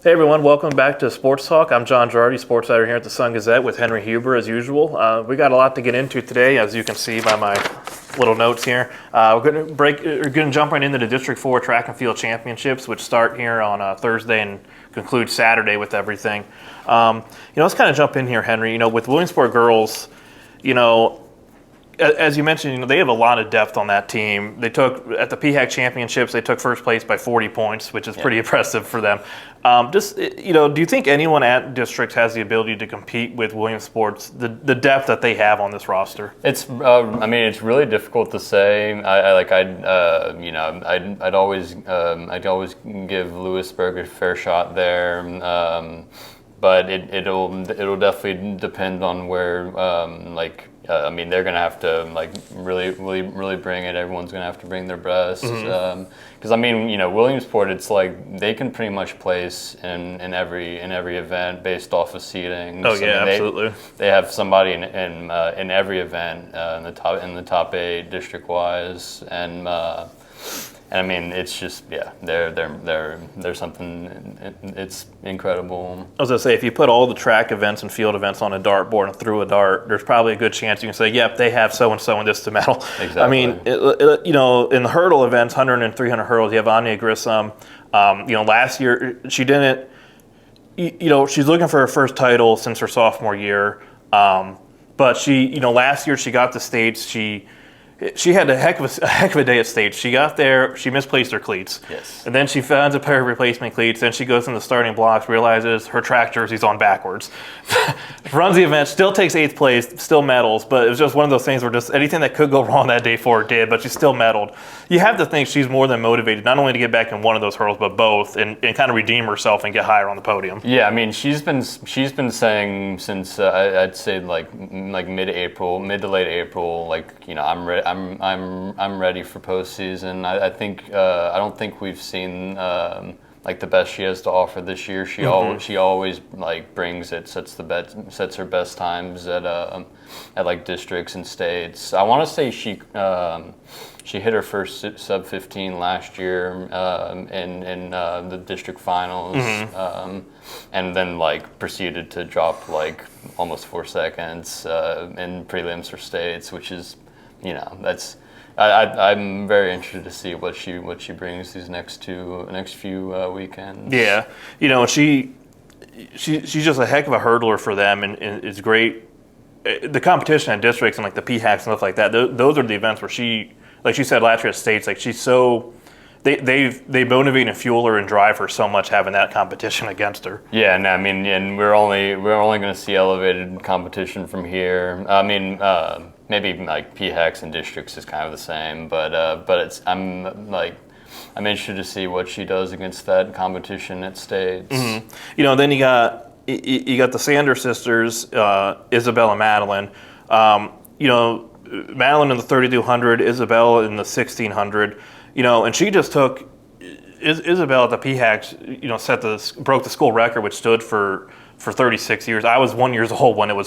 Hey everyone, welcome back to Sports Talk. I'm John Girardi, sports editor here at the Sun-Gazette with Henry Huber as usual. We got a lot to get into today, as you can see by my little notes here. We're going to jump right into the District 4 Track and Field Championships, which start here on Thursday and conclude Saturday with everything. Let's kind of jump in here, Henry. With Williamsport girls, as you mentioned, they have a lot of depth on that team. They took, at the PHAC Championships, they took first place by 40 points, which is pretty impressive for them. Do you think anyone at Districts has the ability to compete with Williamsport's, the depth that they have on this roster? It's really difficult to say. I'd always give Lewisburg a fair shot there. But it'll definitely depend on where, they're going to have to really bring it. Everyone's going to have to bring their best. Because Williamsport, it's like they can pretty much place in every event based off of seeding. Absolutely. They have somebody in every event in the top 8 district wise, and it's just they're something. It's incredible. I was gonna say, if you put all the track events and field events on a dartboard and threw a dart, there's probably a good chance you can say, yep, they have so and so in this to medal. Exactly. In the hurdle events, 100 and 300 hurdles, you have Anya Grissom. Last year she didn't. She's looking for her first title since her sophomore year. But she, last year she got the states. She had a heck of a day at states. She got there, she misplaced her cleats. Yes. And then she finds a pair of replacement cleats. Then she goes in the starting blocks, realizes her track jersey's on backwards. Runs the event, still takes 8th place, still medals. But it was just one of those things where just anything that could go wrong that day for her did, but she still medaled. You have to think she's more than motivated, not only to get back in one of those hurdles, but both, and kind of redeem herself and get higher on the podium. Yeah, she's been saying since I'd say like mid-April, mid to late April, I'm ready for postseason. I don't think we've seen the best she has to offer this year. She always brings it, sets her best times at districts and states. I want to say she hit her first sub 15 last year in the district finals, and then proceeded to drop almost 4 seconds in prelims for states, which is. I'm very interested to see what she brings these next few weekends. Yeah, she's just a heck of a hurdler for them, and it's great. The competition at districts and the PHACs and stuff like that. Those are the events where she, like she said last year at states, she's so. They motivate and fuel her and drive her so much having that competition against her. Yeah, and we're only going to see elevated competition from here. Maybe PHACs and districts is kind of the same, but I'm interested to see what she does against that competition at states. Then you got the Sanders sisters, Isabel and Madeline. Madeline in the 3200, Isabel in the 1600. And she just took Isabel at the PHACs. Broke the school record, which stood for 36 years. I was 1 year old when when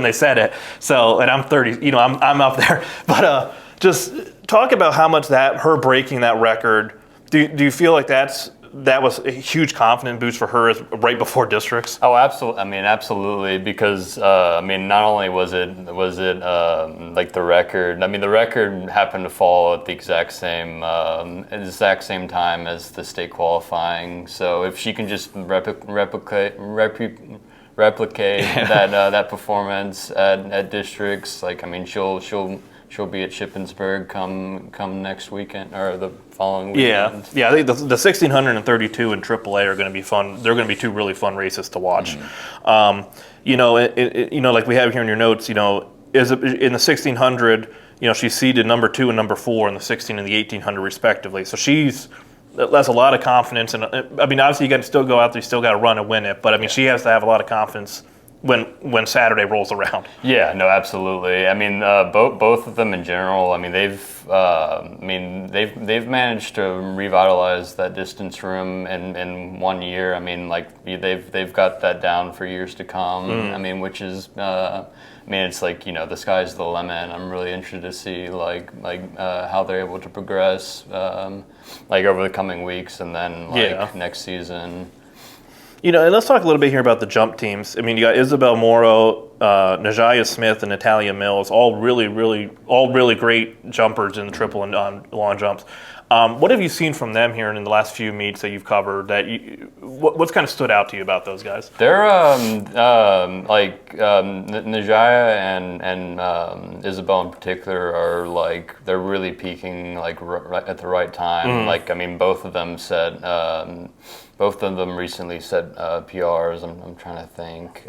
they said it. So, and I'm 30. I'm up there. But just talk about how much her breaking that record. Do you feel like that was a huge confidence boost for her right before districts? Oh, absolutely. Absolutely, because not only was it the record. The record happened to fall at the exact same time as the state qualifying. So if she can just replicate that performance at districts, she'll be at Shippensburg come next weekend or the following weekend. Yeah. I think the 1600 and 32 and AAA are going to be fun. They're going to be 2 really fun races to watch. Like we have here in your notes, in the 1600, she's seeded number 2 and number 4 in the 16 and the 1800 respectively. So that's a lot of confidence, and obviously you got to still go out there, you still got to run and win it. But she has to have a lot of confidence when Saturday rolls around. Yeah, no, absolutely. I mean, both of them in general. I mean, they've managed to revitalize that distance room in 1 year. I mean, like they've got that down for years to come. I mean, which is. I mean, it's like, the sky's the limit. I'm really interested to see how they're able to progress over the coming weeks and then next season. And let's talk a little bit here about the jump teams. I mean, you got Isabel Morrow, Najaya Smith, and Natalia Mills, all really great jumpers in the triple and long jumps. What have you seen from them here in the last few meets that you've covered? What's kind of stood out to you about those guys? They're Najaya and Isabel in particular are they're really peaking right at the right time. I mean, both of them recently set PRs. I'm trying to think.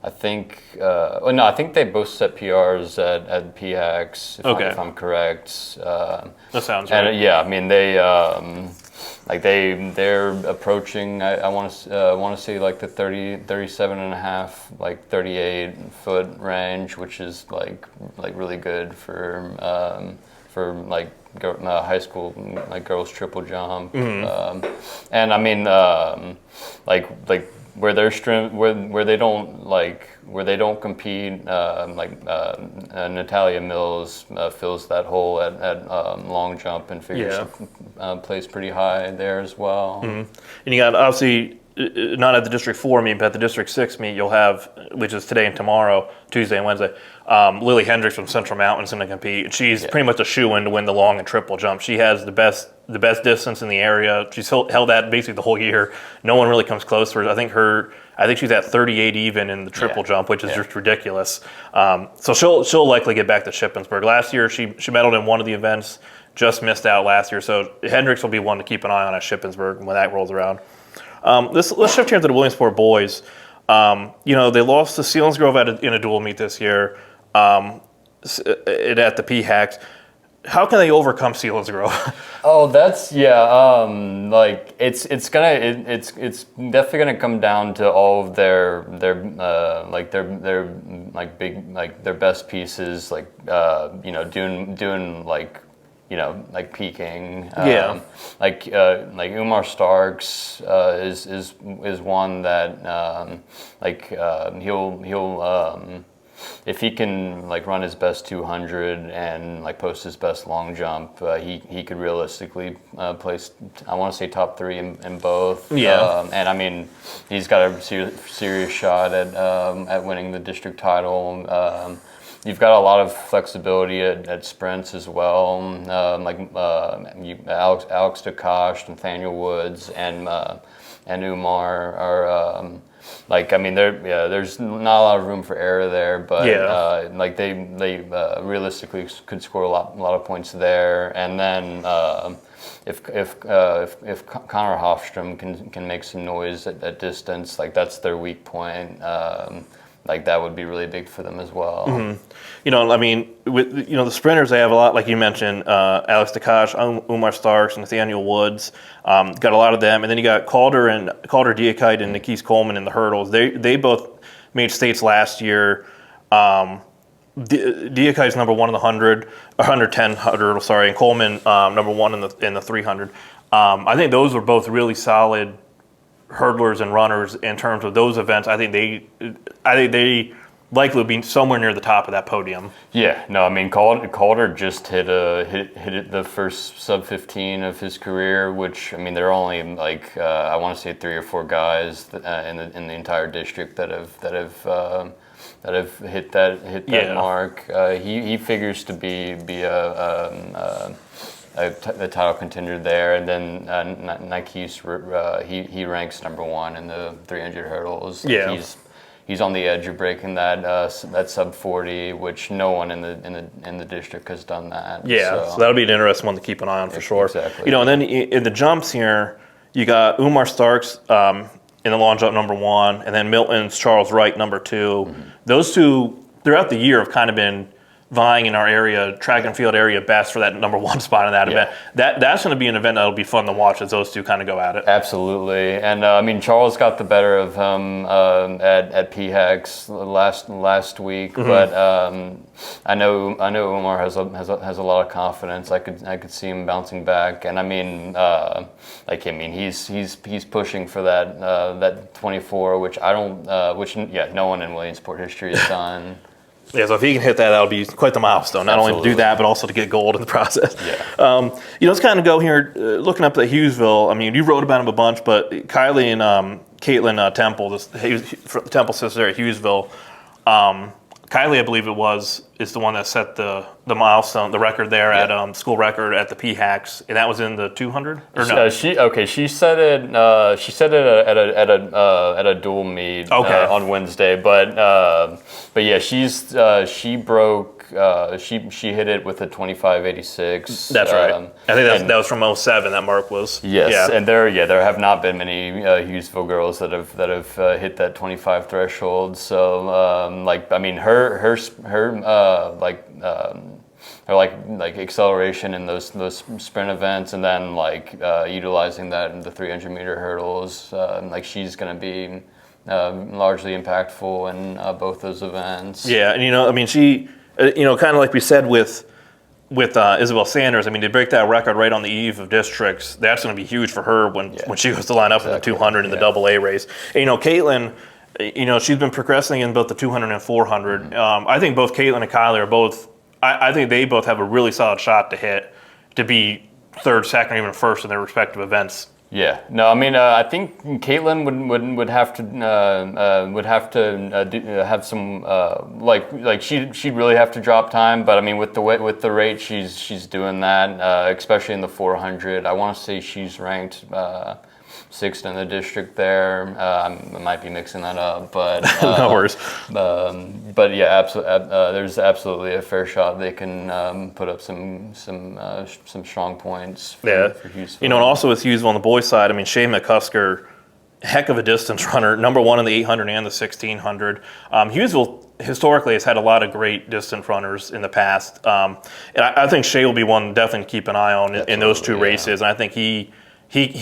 I think they both set PRs at PHAX, if I'm correct. That sounds right. And I mean they're approaching. I want to say the 37 and a half, 38 foot range, which is really good for high school girls triple jump. And I mean where their strength, where they don't compete, Natalia Mills fills that hole at long jump and figures to place pretty high there as well. And you got obviously not at the District 4 meet, but at the District 6 meet you'll have, which is today and tomorrow, Tuesday and Wednesday. Lily Hendricks from Central Mountain is going to compete. She's pretty much a shoo-in to win the long and triple jump. She has the best distance in the area. She's held that basically the whole year. No one really comes close to her. I think she's at 38 even in the triple jump, which is just ridiculous. So she'll likely get back to Shippensburg. Last year she medaled in one of the events, just missed out last year. So Hendricks will be one to keep an eye on at Shippensburg when that rolls around. Let's shift here to the Williamsport boys. They lost to Selinsgrove in a dual meet this year at the PHAX. How can they overcome Selinsgrove? Oh, that's it's definitely gonna come down to all of their best pieces, doing peaking. Umar Starks is one that he'll if he can run his best 200 and post his best long jump, he could realistically place, I want to say, top 3 in both. And I mean, he's got a serious shot at winning the district title. You've got a lot of flexibility at sprints as well. Alex DeKosh, Nathaniel Woods, and Umar are. There's not a lot of room for error there, but they realistically could score a lot of points there. And then if Connor Hofstrom can make some noise at distance, that's their weak point. That would be really big for them as well. With the sprinters, they have a lot, like you mentioned, Alex DeKosh, Umar Starks, Nathaniel Woods, got a lot of them, and then you got Calder Diakite and Nikise Coleman in the hurdles. They both made states last year. Diakite's number 1 in the 110 hurdle, and Coleman number 1 in the 300. I think those were both really solid hurdlers and runners in terms of those events. I think they likely would be somewhere near the top of that podium. Yeah, no, I mean Calder just hit it the first sub 15 of his career, which I mean there are only I want to say 3 or 4 guys in the entire district that have hit that mark. He figures to be a title contender there, and then Nikise, he ranks number 1 in the 300 hurdles. He's on the edge of breaking that sub 40, which no one in the district has done that. So that'll be an interesting one to keep an eye on for sure. Exactly. And then in the jumps here, you got Umar Starks in the long jump number 1, and then Milton's Charles Wright number 2. Those two throughout the year have kind of been vying in our area, track and field area best for that number one spot in that event. That's going to be an event that'll be fun to watch as those two kind of go at it. Absolutely, and I mean Charles got the better of him at PHEX last week, but I know Omar has a lot of confidence. I could see him bouncing back, and I mean he's pushing for that 24, which no one in Williamsport history has done. Yeah, so if he can hit that, that'll be quite the milestone. Not only to do that, but also to get gold in the process. Yeah. Let's kind of go here, looking up at Hughesville. I mean, you wrote about him a bunch, but Kylie and Caitlin Temple, the Temple sister at Hughesville, Kylie, I believe it was, is the one that set the milestone, the record there at school record at the PHACs, and that was in the 200 or no? She said it. She said it at a dual meet on Wednesday, but yeah, she broke. She hit it with a 25.86. That's right. I think that was from 07. That mark was. Yes, yeah. And there have not been many Hughesville girls that have hit that 25 threshold. So her acceleration in those sprint events, and then utilizing that in the 300 meter hurdles. She's going to be largely impactful in both those events. Yeah, and she. Kind of like we said with Isabel Sanders, I mean, to break that record right on the eve of districts, that's going to be huge for her when she goes to line up in the 200 in the AA race. And, Caitlin, she's been progressing in both the 200 and 400. Mm-hmm. I think both Caitlin and Kylie are both, I think they both have a really solid shot to be third, second, or even first in their respective events. Yeah, no, I mean, I think Caitlin would have to have some she'd really have to drop time, but I mean with the rate she's doing that, especially in the 400. I want to say she's ranked sixth in the district there. I might be mixing that up, but no worries. But yeah, there's absolutely a fair shot they can put up some strong points for Hughesville. And also with Hughesville on the boys' side, I mean, Shea McCusker, heck of a distance runner, number one in the 800 and the 1600. Hughesville historically has had a lot of great distance runners in the past, and I think Shea will be one definitely to keep an eye on in those two races, and I think he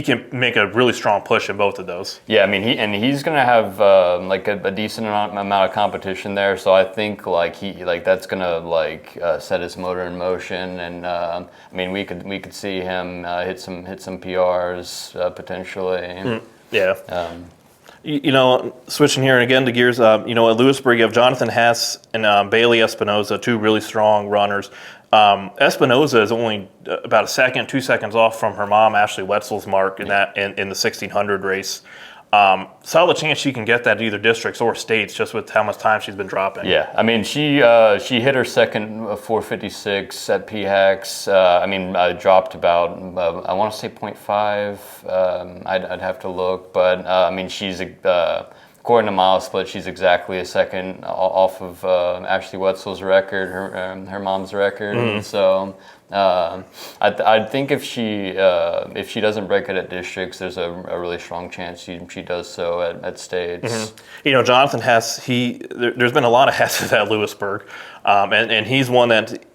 can make a really strong push in both of those. Yeah, I mean, he's going to have a decent amount of competition there. So I think that's going to set his motor in motion, and I mean we could see him hit some PRs potentially. Switching here again to gears. At Lewisburg, you have Jonathan Hess and Bailey Espinoza, two really strong runners. Espinoza is only about 2 seconds off from her mom, Ashley Wetzel's mark in the 1600 race. Solid chance she can get that at either districts or states, just with how much time she's been dropping. Yeah, I mean she hit her second 4:56 at PHEX. Dropped about I want to say 0.5. I'd have to look, but I mean she's according to Mile Split, she's exactly a second off of Ashley Wetzel's record, her mom's record. Mm-hmm. So I think if she doesn't break it at districts, there's a really strong chance she does so at states. Mm-hmm. Jonathan Hess, there's been a lot of Hesses at Lewisburg, and he's one that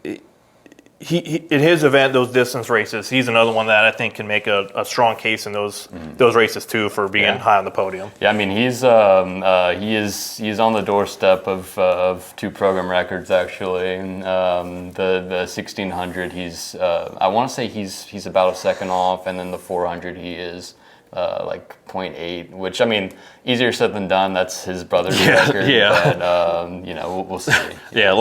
he in his event, those distance races, he's another one that I think can make a strong case in those races too for being high on the podium. Yeah, I mean he's on the doorstep of two program records actually. The 1600 he's I want to say he's about a second off, and then the 400 he is 0.8, which I mean easier said than done. That's his brother's record. Yeah. But we'll see. Yeah, a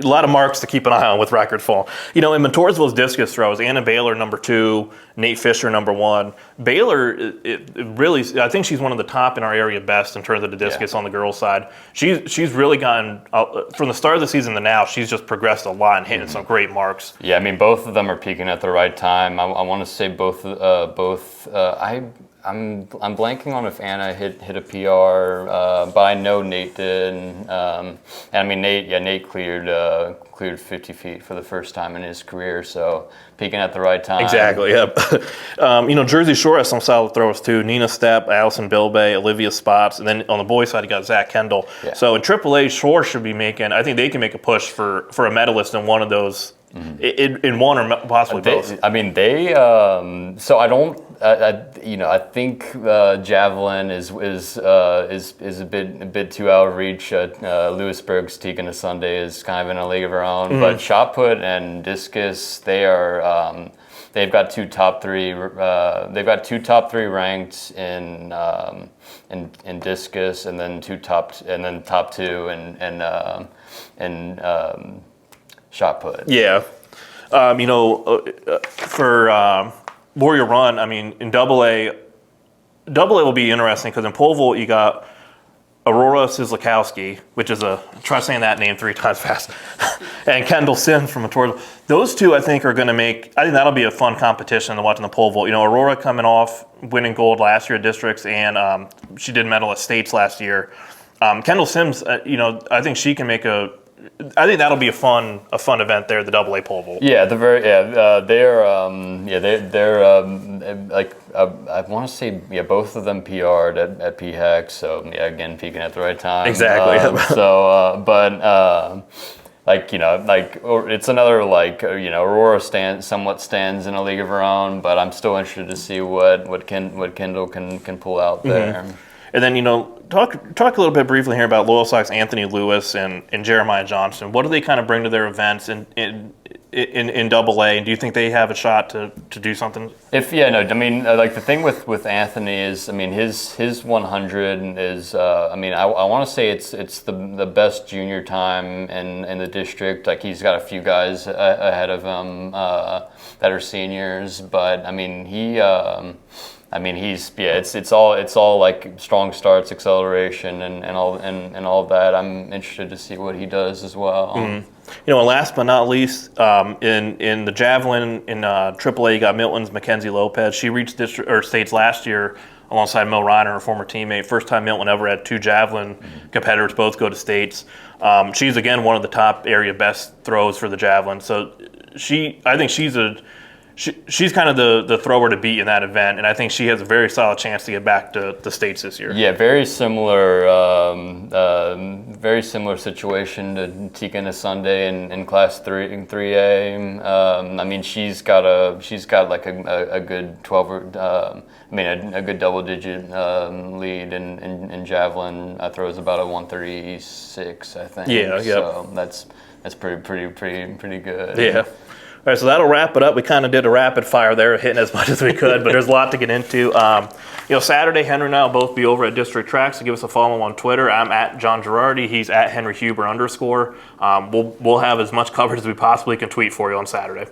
lot of marks to keep an eye on with record fall. In Montoursville's discus throws, Anna Baylor number 2, Nate Fisher number 1. Baylor, really, I think she's one of the top in our area best in terms of the discus on the girls' side. She's really gotten from the start of the season to now. She's just progressed a lot and hitting some great marks. Yeah, I mean both of them are peaking at the right time. I want to say both. I'm blanking on if Anna hit a PR, but I know Nate did. And I mean Nate cleared cleared 50 feet for the first time in his career. So peaking at the right time. Exactly. Yep. Jersey Shore has some solid throwers too. Nina Stepp, Allison Bilbay, Olivia Spots, and then on the boys' side you got Zach Kendall. Yeah. So in AAA, Shore should be making. I think they can make a push for a medalist in one of those. In one or possibly both. So I don't. I think javelin is a bit too out of reach. Lewisburg's Tika Sunday is kind of in a league of her own. But shot put and discus, they are. They've got two top three. They've got two top three ranked in discus, and then top two in shot put. Yeah. For Warrior Run, I mean, in AA will be interesting because in pole vault you got Aurora Sizlikowski, which is try saying that name 3 times fast, and Kendall Sims from Matorla. Those two, I think, are going to make. I think that'll be a fun competition to watch in the pole vault. Aurora coming off winning gold last year at districts, and she did medal at states last year. Kendall Sims, I think she can make I think that'll be a fun event there, the AA pole vault. Yeah, I want to say both of them PR'd at PHAC, so again peaking at the right time. Exactly. It's another Aurora somewhat stands in a league of her own, but I'm still interested to see what Kendall can pull out there. Mm-hmm. And then, talk a little bit briefly here about Loyal Sox Anthony Lewis and Jeremiah Johnson. What do they kind of bring to their events in AA? And do you think they have a shot to do something? The thing with Anthony is, his 100 is, I want to say it's the best junior time in the district. Like, he's got a few guys ahead of him that are seniors, but it's all like strong starts, acceleration, and all of that. I'm interested to see what he does as well. Mm-hmm. And last but not least, in the javelin in AAA, you got Milton's Mackenzie Lopez. She reached states last year alongside Mel Reiner, her former teammate. First time Milton ever had 2 javelin competitors both go to states. She's again one of the top area best throws for the javelin. So I think she's kind of the thrower to beat in that event, and I think she has a very solid chance to get back to the states this year. Yeah, very similar situation to Tika Sunday in Class 3 in 3A. She's got like a good 12 a good double-digit lead in javelin. Throws about a 136, I think. Yeah, so that's pretty good. Yeah. All right, so that'll wrap it up. We kind of did a rapid fire there, hitting as much as we could, but there's a lot to get into. Saturday, Henry and I will both be over at District Track, so give us a follow on Twitter. I'm at John Girardi. He's at HenryHuber_. We'll have as much coverage as we possibly can tweet for you on Saturday.